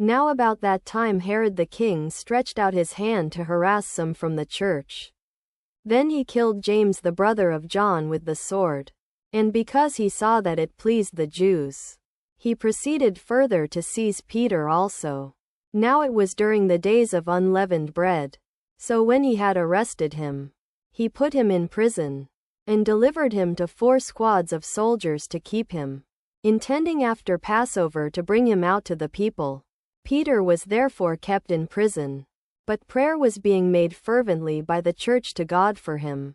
Now about that time Herod the king stretched out his hand to harass some from the church. Then he killed James the brother of John with the sword. And because he saw that it pleased the Jews, he proceeded further to seize Peter also. Now it was during the days of unleavened bread. So when he had arrested him, he put him in prison, and delivered him to 4 squads of soldiers to keep him, intending after Passover to bring him out to the people. Peter was therefore kept in prison, but prayer was being made fervently by the church to God for him.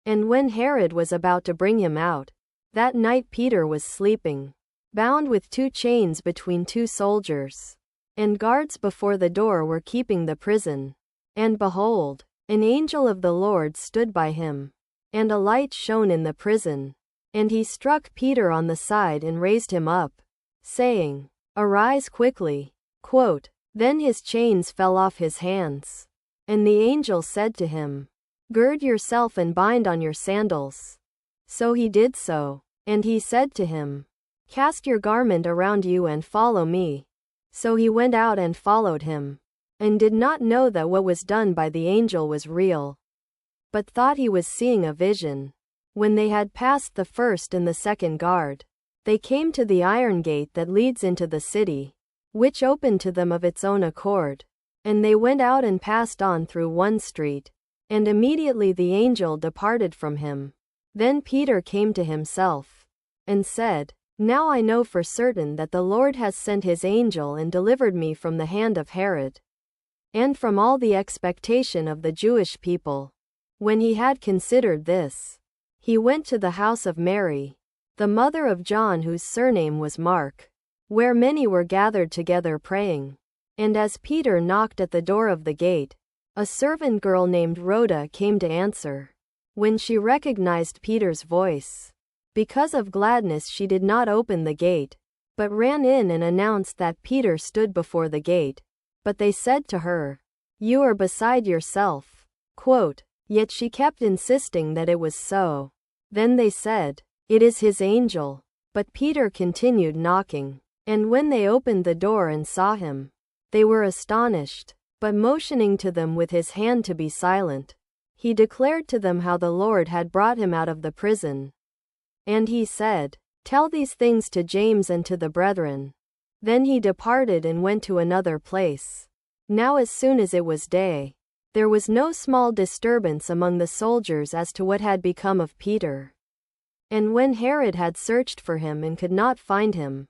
And when Herod was about to bring him out, that night Peter was sleeping, bound with 2 chains between 2 soldiers, and guards before the door were keeping the prison. And behold, an angel of the Lord stood by him, and a light shone in the prison. And he struck Peter on the side and raised him up, saying, "Arise quickly." Then his chains fell off his hands. And the angel said to him, "Gird yourself and bind on your sandals." So he did so. And he said to him, "Cast your garment around you and follow me." So he went out and followed him, and did not know that what was done by the angel was real, but thought he was seeing a vision. When they had passed the first and the second guard, they came to the iron gate that leads into the city, which opened to them of its own accord. And they went out and passed on through one street, and immediately the angel departed from him. Then Peter came to himself, and said, "Now I know for certain that the Lord has sent his angel and delivered me from the hand of Herod, and from all the expectation of the Jewish people." When he had considered this, he went to the house of Mary, the mother of John, whose surname was Mark, where many were gathered together praying. And as Peter knocked at the door of the gate, a servant girl named Rhoda came to answer. When she recognized Peter's voice, because of gladness she did not open the gate, but ran in and announced that Peter stood before the gate. But they said to her, "You are beside yourself." Yet she kept insisting that it was so. Then they said, "It is his angel." But Peter continued knocking. And when they opened the door and saw him, they were astonished. But motioning to them with his hand to be silent, he declared to them how the Lord had brought him out of the prison. And he said, "Tell these things to James and to the brethren." Then he departed and went to another place. Now as soon as it was day, there was no small disturbance among the soldiers as to what had become of Peter. And when Herod had searched for him and could not find him,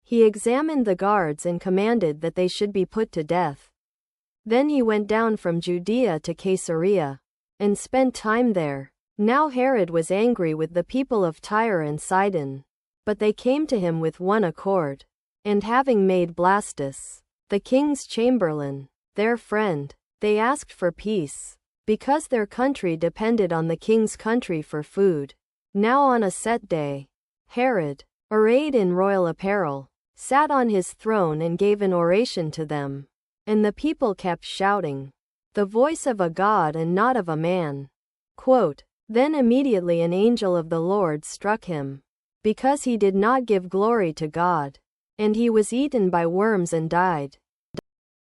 he examined the guards and commanded that they should be put to death. Then he went down from Judea to Caesarea, and spent time there. Now Herod was angry with the people of Tyre and Sidon, but they came to him with one accord. And having made Blastus, the king's chamberlain, their friend, they asked for peace, because their country depended on the king's country for food. Now on a set day, Herod, arrayed in royal apparel, sat on his throne and gave an oration to them. And the people kept shouting, "The voice of a God and not of a man." Then immediately an angel of the Lord struck him, because he did not give glory to God, and he was eaten by worms and died.